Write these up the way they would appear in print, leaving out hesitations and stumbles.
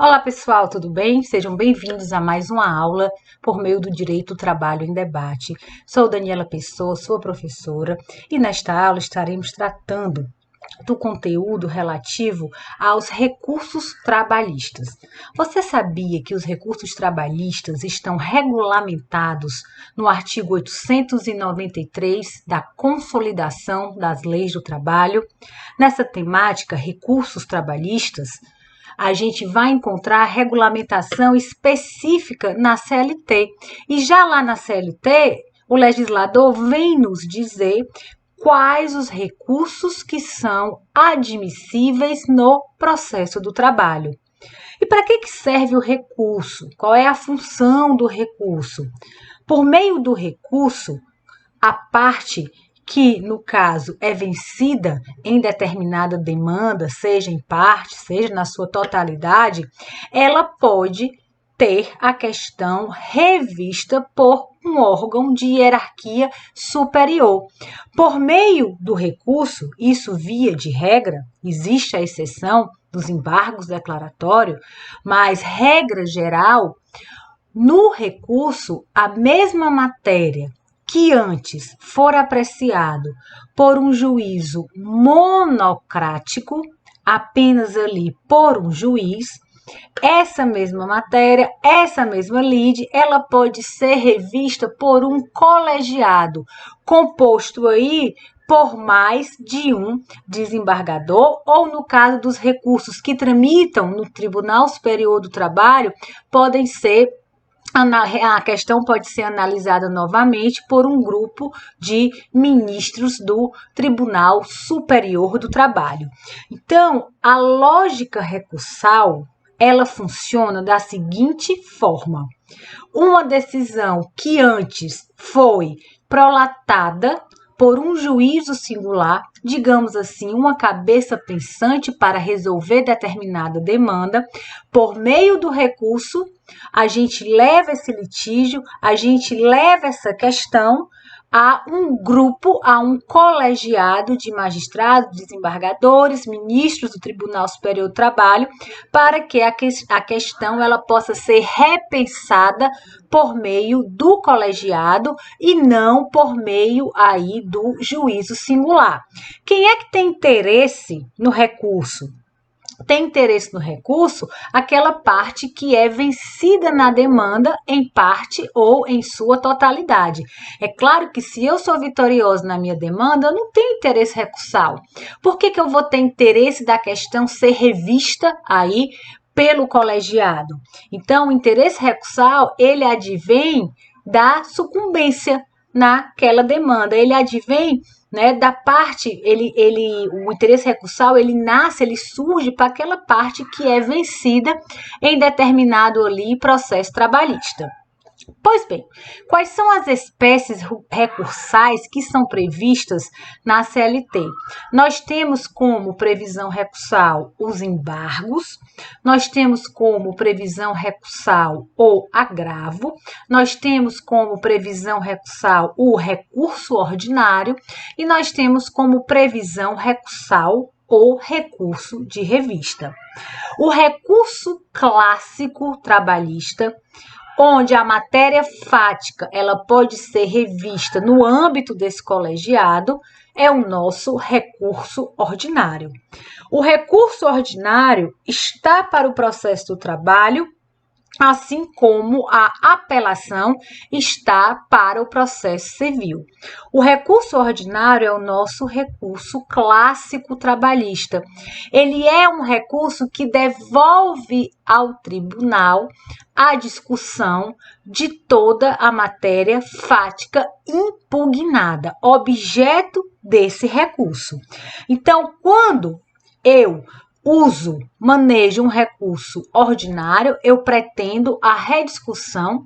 Olá pessoal, tudo bem? Sejam bem-vindos a mais uma aula por meio do Direito do Trabalho em Debate. Sou Daniela Pessoa, sua professora, e nesta aula estaremos tratando do conteúdo relativo aos recursos trabalhistas. Você sabia que os recursos trabalhistas estão regulamentados no artigo 893 da Consolidação das Leis do Trabalho? Nessa temática, recursos trabalhistas, a gente vai encontrar regulamentação específica na CLT. E já lá na CLT, o legislador vem nos dizer quais os recursos que são admissíveis no processo do trabalho. E para que serve o recurso? Qual é a função do recurso? Por meio do recurso, a parte que, no caso, é vencida em determinada demanda, seja em parte, seja na sua totalidade, ela pode ter a questão revista por um órgão de hierarquia superior. Por meio do recurso, isso via de regra, existe a exceção dos embargos declaratórios, mas regra geral, no recurso, a mesma matéria que antes for apreciado por um juízo monocrático, apenas ali por um juiz, essa mesma matéria, essa mesma lide, ela pode ser revista por um colegiado, composto aí por mais de um desembargador, ou no caso dos recursos que tramitam no Tribunal Superior do Trabalho, podem ser a questão pode ser analisada novamente por um grupo de ministros do Tribunal Superior do Trabalho. Então, a lógica recursal, ela funciona da seguinte forma: uma decisão que antes foi prolatada por um juízo singular, digamos assim, uma cabeça pensante para resolver determinada demanda, por meio do recurso, a gente leva esse litígio, a gente leva essa questão a um grupo, a um colegiado de magistrados, desembargadores, ministros do Tribunal Superior do Trabalho, para que a questão ela possa ser repensada por meio do colegiado e não por meio aí do juízo singular. Quem é que tem interesse no recurso? Tem interesse no recurso aquela parte que é vencida na demanda em parte ou em sua totalidade. É claro que se eu sou vitorioso na minha demanda, eu não tenho interesse recursal. Por que eu vou ter interesse da questão ser revista aí pelo colegiado? Então, o interesse recursal, ele advém da sucumbência naquela demanda, ele advém, né, da parte, o interesse recursal, ele nasce, ele surge para aquela parte que é vencida em determinado ali processo trabalhista. Pois bem, quais são as espécies recursais que são previstas na CLT? Nós temos como previsão recursal os embargos, nós temos como previsão recursal o agravo, nós temos como previsão recursal o recurso ordinário e nós temos como previsão recursal o recurso de revista. O recurso clássico trabalhista, onde a matéria fática ela pode ser revista no âmbito desse colegiado, é o nosso recurso ordinário. O recurso ordinário está para o processo do trabalho, assim como a apelação está para o processo civil. O recurso ordinário é o nosso recurso clássico trabalhista. Ele é um recurso que devolve ao tribunal a discussão de toda a matéria fática impugnada, objeto desse recurso. Então, quando eu manejo um recurso ordinário, eu pretendo a rediscussão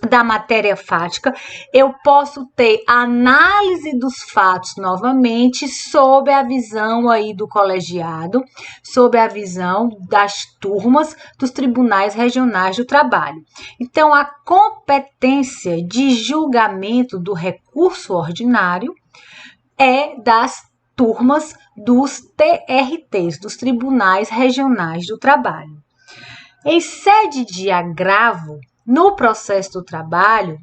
da matéria fática, eu posso ter análise dos fatos novamente sob a visão aí do colegiado, sob a visão das turmas dos tribunais regionais do trabalho. Então, a competência de julgamento do recurso ordinário é das turmas dos TRTs, dos Tribunais Regionais do Trabalho. Em sede de agravo, no processo do trabalho,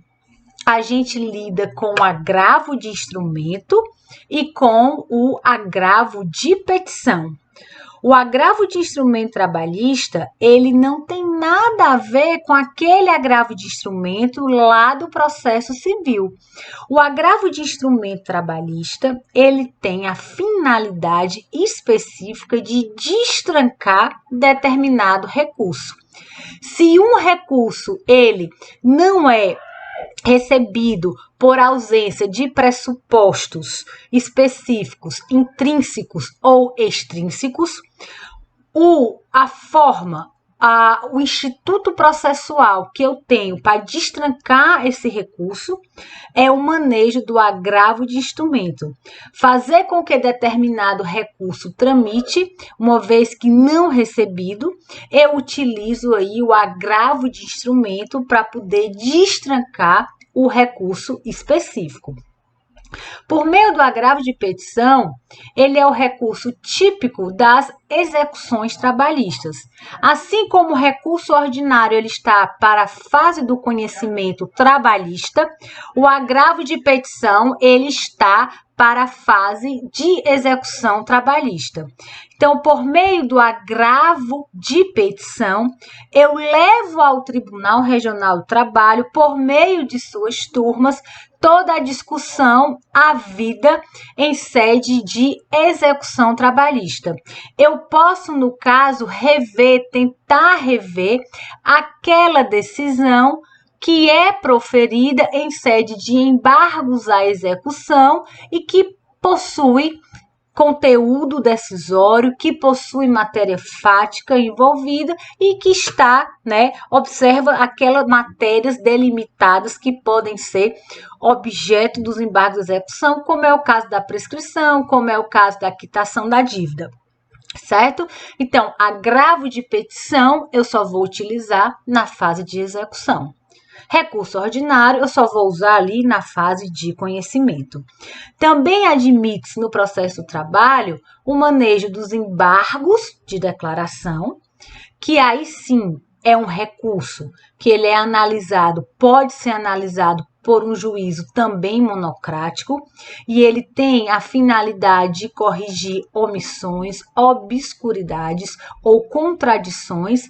a gente lida com o agravo de instrumento e com o agravo de petição. O agravo de instrumento trabalhista, ele não tem nada a ver com aquele agravo de instrumento lá do processo civil. O agravo de instrumento trabalhista, ele tem a finalidade específica de destrancar determinado recurso. Se um recurso, ele não é recebido por ausência de pressupostos específicos, intrínsecos ou extrínsecos, a forma, o instituto processual que eu tenho para destrancar esse recurso é o manejo do agravo de instrumento. Fazer com que determinado recurso tramite, uma vez que não recebido, eu utilizo aí o agravo de instrumento para poder destrancar o recurso específico. Por meio do agravo de petição, ele é o recurso típico das execuções trabalhistas. Assim como o recurso ordinário ele está para a fase do conhecimento trabalhista, o agravo de petição ele está para a fase de execução trabalhista. Então, por meio do agravo de petição, eu levo ao Tribunal Regional do Trabalho, por meio de suas turmas, toda a discussão havida em sede de execução trabalhista. Eu posso, no caso, tentar rever aquela decisão que é proferida em sede de embargos à execução e que possui conteúdo decisório, que possui matéria fática envolvida e que está, observa aquelas matérias delimitadas que podem ser objeto dos embargos de execução, como é o caso da prescrição, como é o caso da quitação da dívida. Certo? Então, agravo de petição eu só vou utilizar na fase de execução. Recurso ordinário, eu só vou usar ali na fase de conhecimento. Também admite-se no processo do trabalho o manejo dos embargos de declaração, que aí sim é um recurso que ele é analisado, pode ser analisado por um juízo também monocrático, e ele tem a finalidade de corrigir omissões, obscuridades ou contradições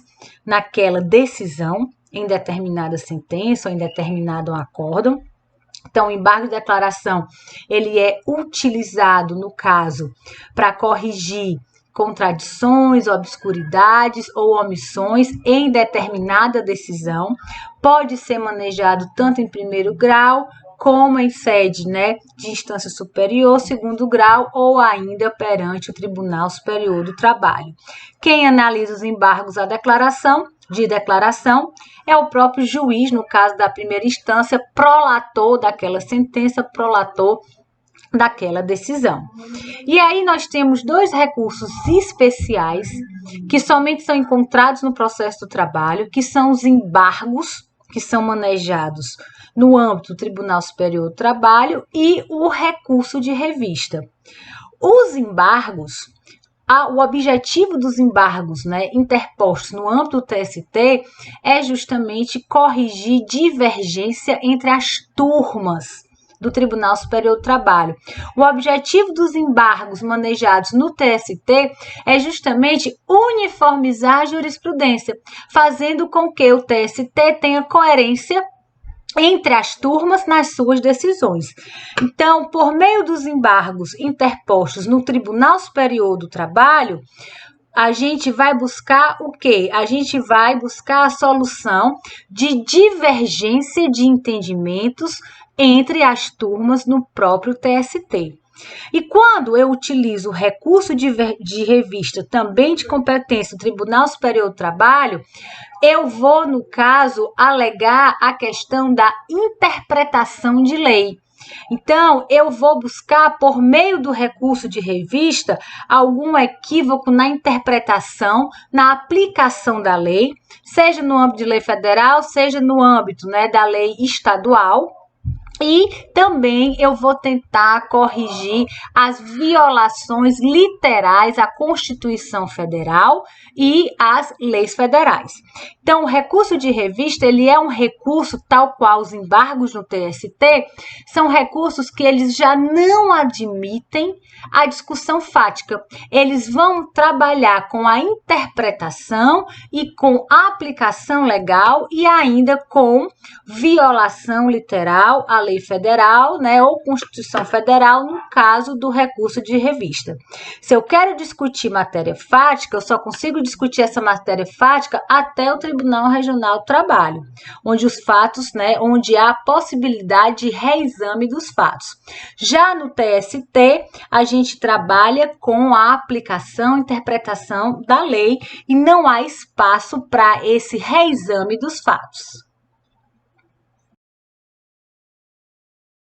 naquela decisão, em determinada sentença ou em determinado acórdão. Então, o embargo de declaração, ele é utilizado, no caso, para corrigir contradições, obscuridades ou omissões em determinada decisão. Pode ser manejado tanto em primeiro grau, como em sede de instância superior, segundo grau, ou ainda perante o Tribunal Superior do Trabalho. Quem analisa os embargos à declaração é o próprio juiz, no caso da primeira instância, prolator daquela sentença, prolator daquela decisão. E aí nós temos dois recursos especiais que somente são encontrados no processo do trabalho, que são os embargos, que são manejados no âmbito do Tribunal Superior do Trabalho, e o recurso de revista. Os embargos, o objetivo dos embargos interpostos no âmbito do TST é justamente corrigir divergência entre as turmas do Tribunal Superior do Trabalho. O objetivo dos embargos manejados no TST é justamente uniformizar a jurisprudência, fazendo com que o TST tenha coerência entre as turmas nas suas decisões. Então, por meio dos embargos interpostos no Tribunal Superior do Trabalho, a gente vai buscar o quê? A gente vai buscar a solução de divergência de entendimentos entre as turmas no próprio TST. E quando eu utilizo o recurso de revista também de competência do Tribunal Superior do Trabalho, eu vou, no caso, alegar a questão da interpretação de lei. Então, eu vou buscar, por meio do recurso de revista, algum equívoco na interpretação, na aplicação da lei, seja no âmbito de lei federal, seja no âmbito da lei estadual, E também eu vou tentar corrigir as violações literais à Constituição Federal e às leis federais. Então, o recurso de revista, ele é um recurso tal qual os embargos no TST, são recursos que eles já não admitem a discussão fática. Eles vão trabalhar com a interpretação e com a aplicação legal e ainda com violação literal à lei federal, né, ou Constituição Federal, no caso do recurso de revista. Se eu quero discutir matéria fática, eu só consigo discutir essa matéria fática até o Tribunal Regional do Trabalho, onde os fatos, né, onde há a possibilidade de reexame dos fatos. Já no TST, a gente trabalha com a aplicação e interpretação da lei e não há espaço para esse reexame dos fatos.